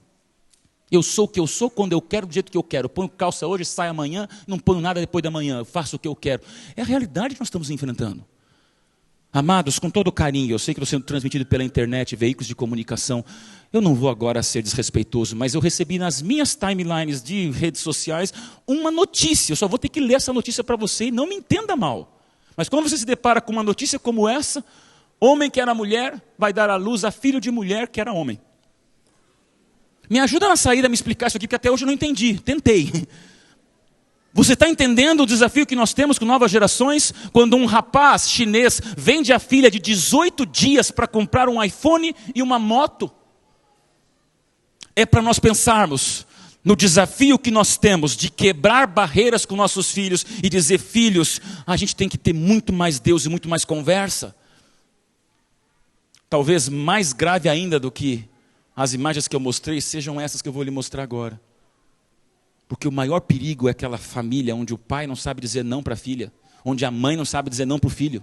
Eu sou o que eu sou quando eu quero, do jeito que eu quero. Eu ponho calça hoje, saio amanhã, não ponho nada depois da manhã. Eu faço o que eu quero. É a realidade que nós estamos enfrentando. Amados, com todo carinho, eu sei que estou sendo transmitido pela internet, veículos de comunicação. Eu não vou agora ser desrespeitoso, mas eu recebi nas minhas timelines de redes sociais uma notícia. Eu só vou ter que ler essa notícia para você e não me entenda mal. Mas quando você se depara com uma notícia como essa, homem que era mulher vai dar à luz a filho de mulher que era homem. Me ajuda na saída a me explicar isso aqui, porque até hoje eu não entendi. Tentei. Você está entendendo o desafio que nós temos com novas gerações? Quando um rapaz chinês vende a filha de 18 dias para comprar um iPhone e uma moto, é para nós pensarmos no desafio que nós temos de quebrar barreiras com nossos filhos e dizer, filhos, a gente tem que ter muito mais Deus e muito mais conversa. Talvez mais grave ainda do que as imagens que eu mostrei sejam essas que eu vou lhe mostrar agora. Porque o maior perigo é aquela família onde o pai não sabe dizer não para a filha, onde a mãe não sabe dizer não para o filho.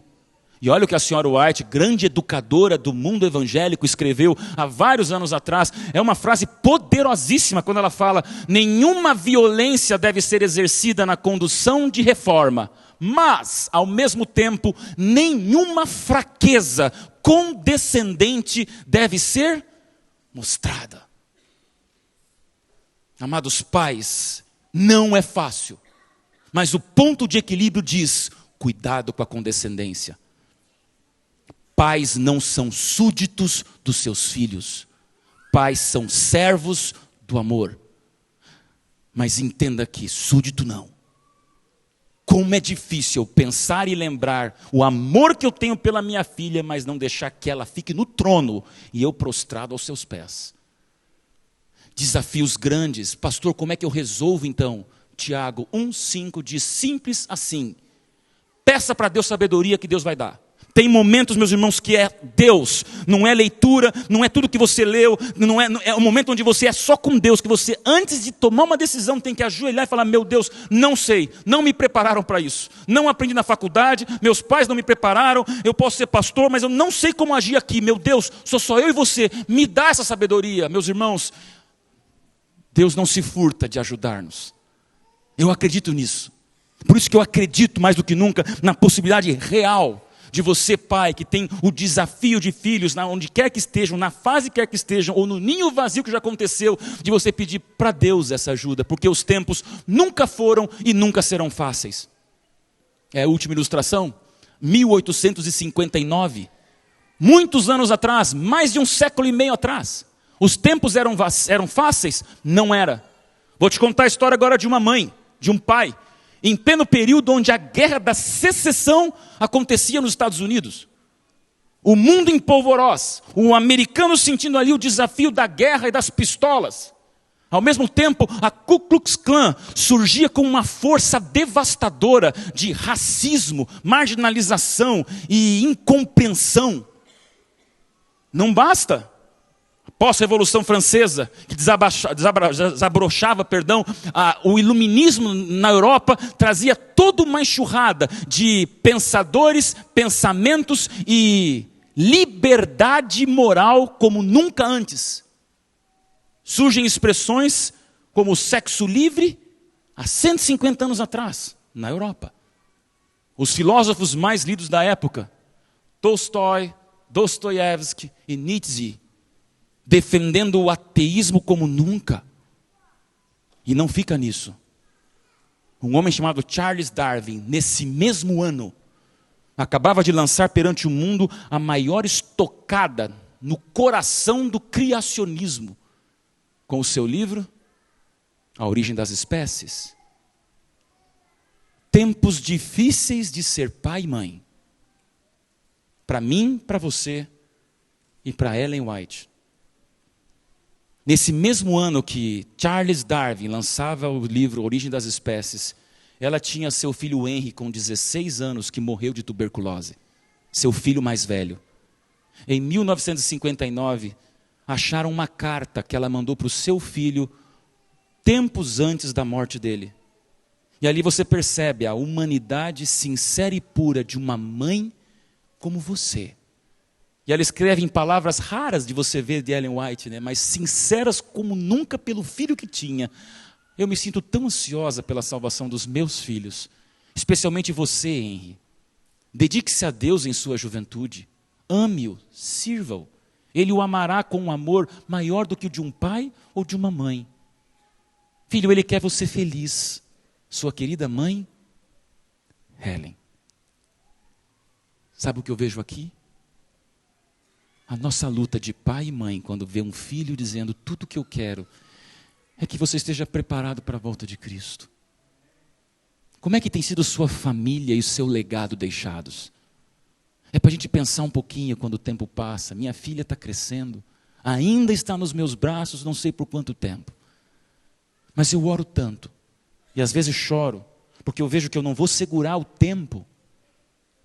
E olha o que a senhora White, grande educadora do mundo evangélico, escreveu há vários anos atrás. É uma frase poderosíssima quando ela fala: nenhuma violência deve ser exercida na condução de reforma, mas, ao mesmo tempo, nenhuma fraqueza condescendente deve ser mostrada. Amados pais, não é fácil, mas o ponto de equilíbrio diz: cuidado com a condescendência. Pais não são súditos dos seus filhos. Pais são servos do amor. Mas entenda que súdito não. Como é difícil pensar e lembrar o amor que eu tenho pela minha filha, mas não deixar que ela fique no trono e eu prostrado aos seus pés. Desafios grandes. Pastor, como é que eu resolvo então? Tiago 1,5 diz simples assim: peça para Deus sabedoria que Deus vai dar. Tem momentos, meus irmãos, que é Deus, não é leitura, não é tudo que você leu, é um momento onde você é só com Deus, que você, antes de tomar uma decisão, tem que ajoelhar e falar: meu Deus, não sei, não me prepararam para isso, não aprendi na faculdade, meus pais não me prepararam, eu posso ser pastor, mas eu não sei como agir aqui, meu Deus, sou só eu e você, me dá essa sabedoria. Meus irmãos, Deus não se furta de ajudar-nos, eu acredito nisso, por isso que eu acredito mais do que nunca na possibilidade real de você, pai, que tem o desafio de filhos, onde quer que estejam, na fase que quer que estejam, ou no ninho vazio que já aconteceu, de você pedir para Deus essa ajuda, porque os tempos nunca foram e nunca serão fáceis. É a última ilustração, 1859, muitos anos atrás, mais de um século e meio atrás. Os tempos eram fáceis? Não era. Vou te contar a história agora de uma mãe, de um pai, em pleno período onde a guerra da secessão acontecia nos Estados Unidos. O mundo em polvorosa, o americano sentindo ali o desafio da guerra e das pistolas. Ao mesmo tempo, a Ku Klux Klan surgia com uma força devastadora de racismo, marginalização e incompreensão. Não basta. Pós-Revolução Francesa, que desabrochava, o iluminismo na Europa trazia toda uma enxurrada de pensadores, pensamentos e liberdade moral como nunca antes. Surgem expressões como o sexo livre há 150 anos atrás, na Europa. Os filósofos mais lidos da época, Tolstói, Dostoiévski e Nietzsche, defendendo o ateísmo como nunca. E não fica nisso. Um homem chamado Charles Darwin, nesse mesmo ano, acabava de lançar perante o mundo a maior estocada no coração do criacionismo, com o seu livro A origem das espécies. Tempos difíceis de ser pai e mãe. Para mim, para você e para Ellen White. Nesse mesmo ano que Charles Darwin lançava o livro Origem das Espécies, ela tinha seu filho Henry com 16 anos que morreu de tuberculose. Seu filho mais velho. Em 1959, acharam uma carta que ela mandou para o seu filho tempos antes da morte dele. E ali você percebe a humanidade sincera e pura de uma mãe como você. E ela escreve em palavras raras de você ver de Ellen White, né? Mas sinceras como nunca pelo filho que tinha. Eu me sinto tão ansiosa pela salvação dos meus filhos. Especialmente você, Henry. Dedique-se a Deus em sua juventude. Ame-o, sirva-o. Ele o amará com um amor maior do que o de um pai ou de uma mãe. Filho, ele quer você feliz. Sua querida mãe, Helen. Sabe o que eu vejo aqui? A nossa luta de pai e mãe, quando vê um filho dizendo tudo o que eu quero, é que você esteja preparado para a volta de Cristo. Como é que tem sido sua família e o seu legado deixados? É para a gente pensar um pouquinho quando o tempo passa. Minha filha está crescendo, ainda está nos meus braços, não sei por quanto tempo. Mas eu oro tanto, e às vezes choro, porque eu vejo que eu não vou segurar o tempo.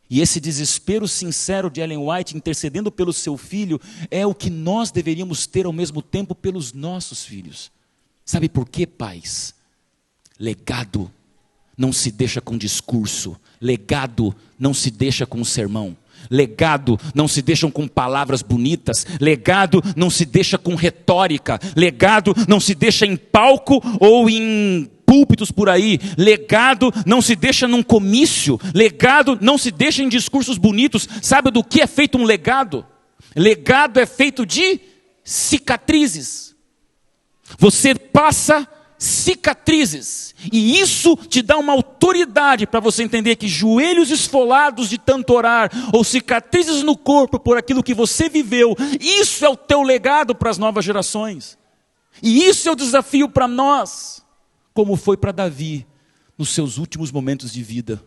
E esse desespero sincero de Ellen White intercedendo pelo seu filho é o que nós deveríamos ter ao mesmo tempo pelos nossos filhos. Sabe por quê, pais? Legado não se deixa com discurso. Legado não se deixa com sermão. Legado não se deixa com palavras bonitas. Legado não se deixa com retórica. Legado não se deixa em palco ou em púlpitos por aí. Legado não se deixa num comício. Legado não se deixa em discursos bonitos. Sabe do que é feito um legado? Legado é feito de cicatrizes. Você passa cicatrizes, e isso te dá uma autoridade para você entender que joelhos esfolados de tanto orar, ou cicatrizes no corpo por aquilo que você viveu, isso é o teu legado para as novas gerações. E isso é o desafio para nós, como foi para Davi nos seus últimos momentos de vida.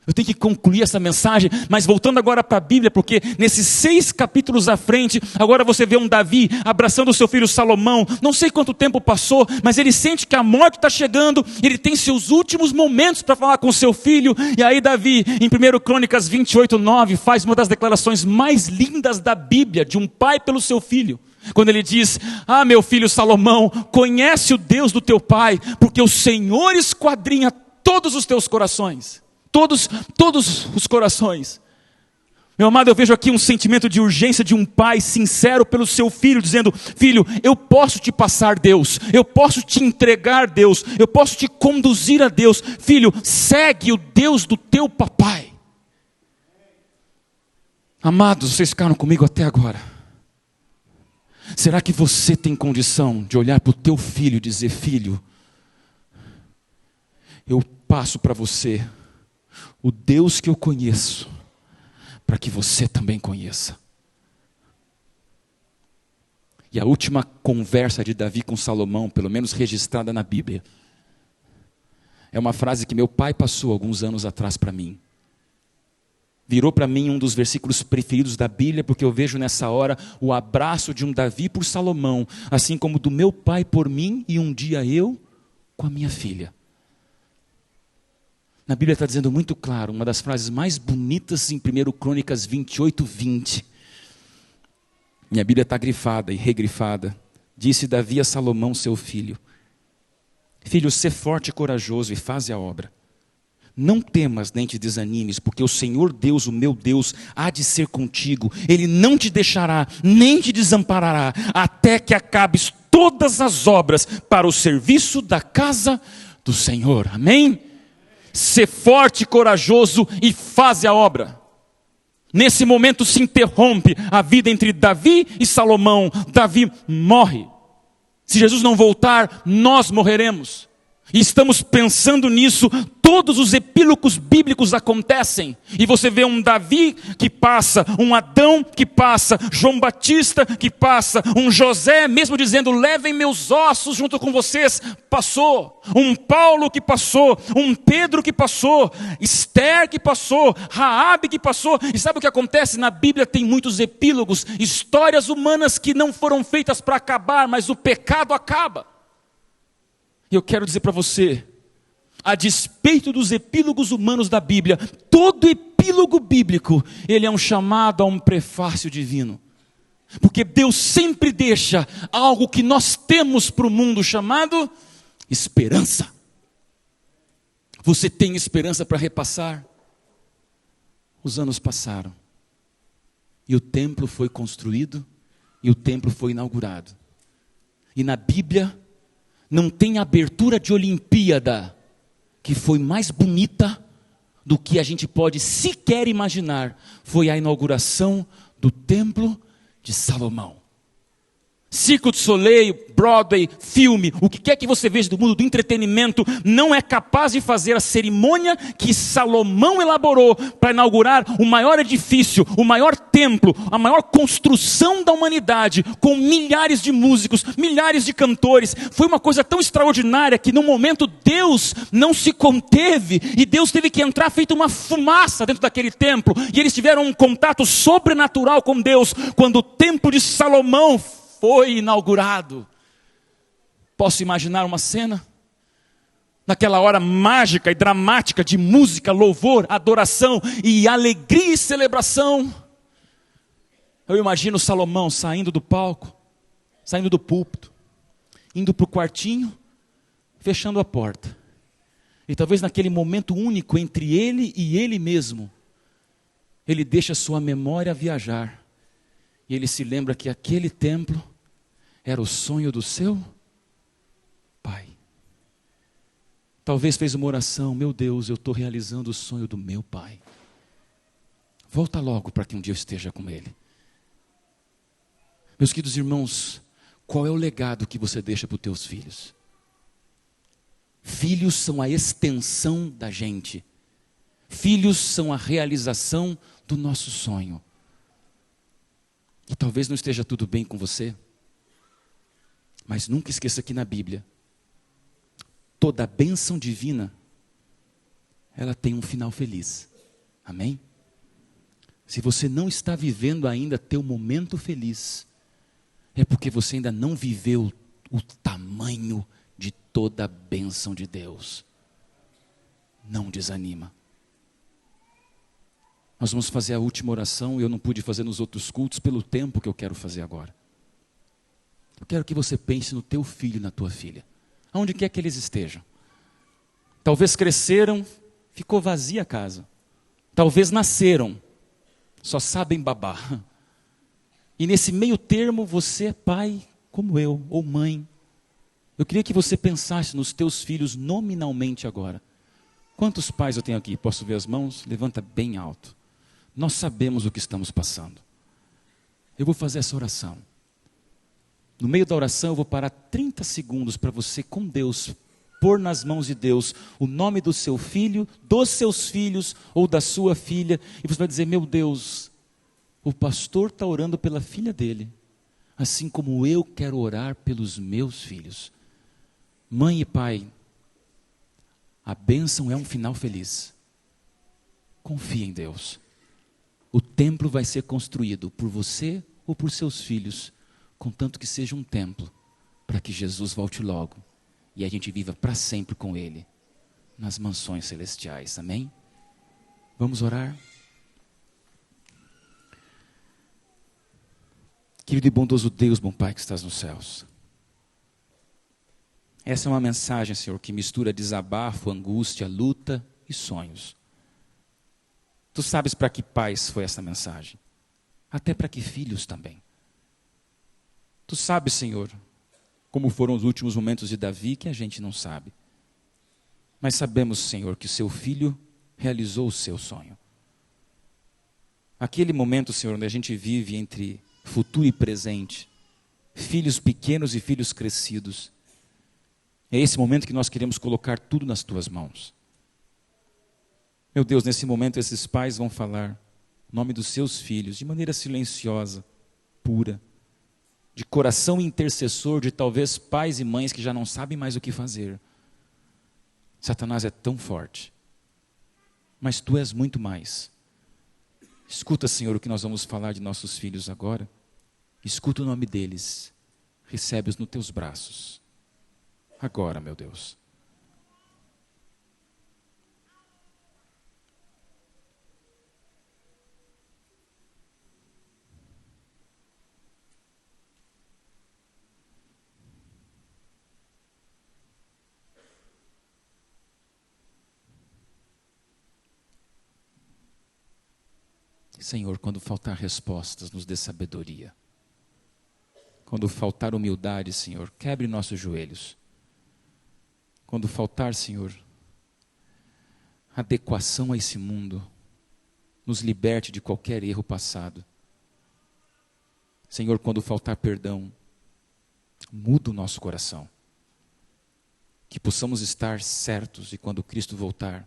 Eu tenho que concluir essa mensagem, mas voltando agora para a Bíblia, porque nesses 6 capítulos à frente, agora você vê um Davi abraçando o seu filho Salomão. Não sei quanto tempo passou, mas ele sente que a morte está chegando, ele tem seus últimos momentos para falar com seu filho. E aí Davi, em 1 Crônicas 28:9, faz uma das declarações mais lindas da Bíblia, de um pai pelo seu filho. Quando ele diz: ah, meu filho Salomão, conhece o Deus do teu pai, porque o Senhor esquadrinha todos os teus corações. Todos os corações. Meu amado, eu vejo aqui um sentimento de urgência de um pai sincero pelo seu filho, dizendo: filho, eu posso te passar Deus, eu posso te entregar Deus, eu posso te conduzir a Deus. Filho, segue o Deus do teu papai. Amados, vocês ficaram comigo até agora. Será que você tem condição de olhar para o teu filho e dizer: filho, eu passo para você o Deus que eu conheço, para que você também conheça. E a última conversa de Davi com Salomão, pelo menos registrada na Bíblia, é uma frase que meu pai passou alguns anos atrás para mim. Virou para mim um dos versículos preferidos da Bíblia, porque eu vejo nessa hora o abraço de um Davi por Salomão, assim como do meu pai por mim e um dia eu com a minha filha. Na Bíblia está dizendo muito claro, uma das frases mais bonitas em 1 Crônicas 28:20. Minha Bíblia está grifada e regrifada. Disse Davi a Salomão, seu filho: filho, sê forte e corajoso e faze a obra. Não temas nem te desanimes, porque o Senhor Deus, o meu Deus, há de ser contigo. Ele não te deixará, nem te desamparará, até que acabes todas as obras para o serviço da casa do Senhor. Amém? Ser forte e corajoso e faze a obra. Nesse momento se interrompe a vida entre Davi e Salomão. Davi morre. Se Jesus não voltar, nós morreremos. E estamos pensando nisso, todos os epílogos bíblicos acontecem. E você vê um Davi que passa, um Adão que passa, João Batista que passa, um José mesmo dizendo, levem meus ossos junto com vocês, passou. Um Paulo que passou, um Pedro que passou, Esther que passou, Raabe que passou. E sabe o que acontece? Na Bíblia tem muitos epílogos, histórias humanas que não foram feitas para acabar, mas o pecado acaba. E eu quero dizer para você, a despeito dos epílogos humanos da Bíblia, todo epílogo bíblico, ele é um chamado a um prefácio divino. Porque Deus sempre deixa algo que nós temos para o mundo chamado esperança. Você tem esperança para repassar? Os anos passaram. E o templo foi construído, e o templo foi inaugurado. E na Bíblia, não tem abertura de Olimpíada que foi mais bonita do que a gente pode sequer imaginar. Foi a inauguração do Templo de Salomão. Circo de Soleil, Broadway, filme, o que quer que você veja do mundo do entretenimento, não é capaz de fazer a cerimônia que Salomão elaborou para inaugurar o maior edifício, o maior templo, a maior construção da humanidade, com milhares de músicos, milhares de cantores. Foi uma coisa tão extraordinária que no momento Deus não se conteve e Deus teve que entrar feito uma fumaça dentro daquele templo. E eles tiveram um contato sobrenatural com Deus quando o templo de Salomão foi inaugurado. Posso imaginar uma cena? Naquela hora mágica e dramática de música, louvor, adoração e alegria e celebração. Eu imagino Salomão saindo do palco, saindo do púlpito, indo para o quartinho, fechando a porta. E talvez naquele momento único entre ele e ele mesmo, ele deixa sua memória viajar. E ele se lembra que aquele templo era o sonho do seu pai. Talvez fez uma oração, meu Deus, eu estou realizando o sonho do meu pai. Volta logo para que um dia eu esteja com ele. Meus queridos irmãos, qual é o legado que você deixa para os teus filhos? Filhos são a extensão da gente. Filhos são a realização do nosso sonho. E talvez não esteja tudo bem com você, mas nunca esqueça que na Bíblia, toda bênção divina, ela tem um final feliz. Amém? Se você não está vivendo ainda teu momento feliz, é porque você ainda não viveu o tamanho de toda a bênção de Deus. Não desanima. Nós vamos fazer a última oração, eu não pude fazer nos outros cultos pelo tempo que eu quero fazer agora. Eu quero que você pense no teu filho e na tua filha. Aonde quer que eles estejam. Talvez cresceram, ficou vazia a casa. Talvez nasceram, só sabem babar. E nesse meio termo você é pai como eu, ou mãe. Eu queria que você pensasse nos teus filhos nominalmente agora. Quantos pais eu tenho aqui? Posso ver as mãos? Levanta bem alto. Nós sabemos o que estamos passando. Eu vou fazer essa oração. No meio da oração eu vou parar 30 segundos para você com Deus, pôr nas mãos de Deus o nome do seu filho, dos seus filhos ou da sua filha. E você vai dizer, meu Deus, o pastor está orando pela filha dele, assim como eu quero orar pelos meus filhos. Mãe e pai, a bênção é um final feliz. Confie em Deus. O templo vai ser construído por você ou por seus filhos, contanto que seja um templo, para que Jesus volte logo e a gente viva para sempre com Ele, nas mansões celestiais. Amém? Vamos orar? Querido e bondoso Deus, bom Pai que estás nos céus. Essa é uma mensagem, Senhor, que mistura desabafo, angústia, luta e sonhos. Tu sabes para que pais foi essa mensagem, até para que filhos também. Tu sabes, Senhor, como foram os últimos momentos de Davi, que a gente não sabe. Mas sabemos, Senhor, que o seu filho realizou o seu sonho. Aquele momento, Senhor, onde a gente vive entre futuro e presente, filhos pequenos e filhos crescidos, É esse momento que nós queremos colocar tudo nas tuas mãos. Meu Deus, nesse momento esses pais vão falar o nome dos seus filhos de maneira silenciosa, pura, de coração intercessor de talvez pais e mães que já não sabem mais o que fazer. Satanás é tão forte, mas tu és muito mais. Escuta, Senhor, o que nós vamos falar de nossos filhos agora. Escuta o nome deles, recebe-os nos teus braços. Agora, meu Deus. Senhor, quando faltar respostas, nos dê sabedoria. Quando faltar humildade, Senhor, quebre nossos joelhos. Quando faltar, Senhor, adequação a esse mundo, nos liberte de qualquer erro passado. Senhor, quando faltar perdão, muda o nosso coração. Que possamos estar certos e quando Cristo voltar,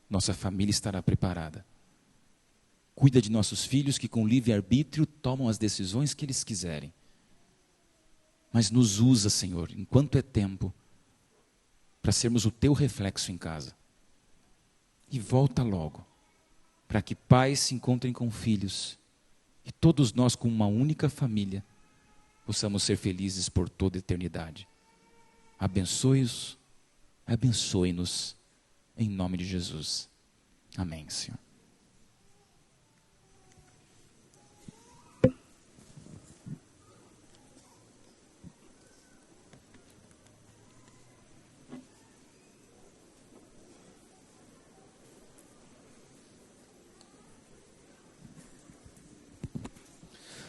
nossa família estará preparada. Cuida de nossos filhos que com livre-arbítrio tomam as decisões que eles quiserem. Mas nos usa, Senhor, enquanto é tempo, para sermos o teu reflexo em casa. E volta logo, para que pais se encontrem com filhos, e todos nós, como uma única família, possamos ser felizes por toda a eternidade. Abençoe-os, abençoe-nos, em nome de Jesus. Amém, Senhor.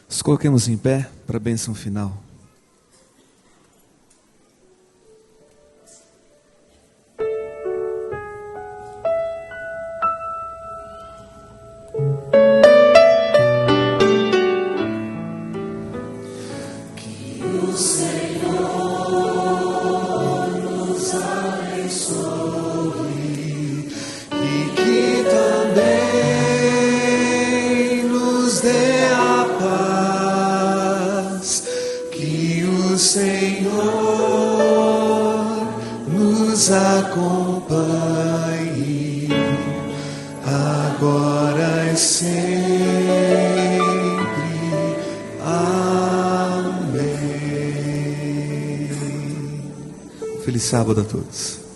Nos coloquemos em pé para a bênção final. Que o Senhor nos abençoe e que também nos dê a paz. Que o Senhor nos acompanhe agora e sempre. Amém. Feliz sábado a todos.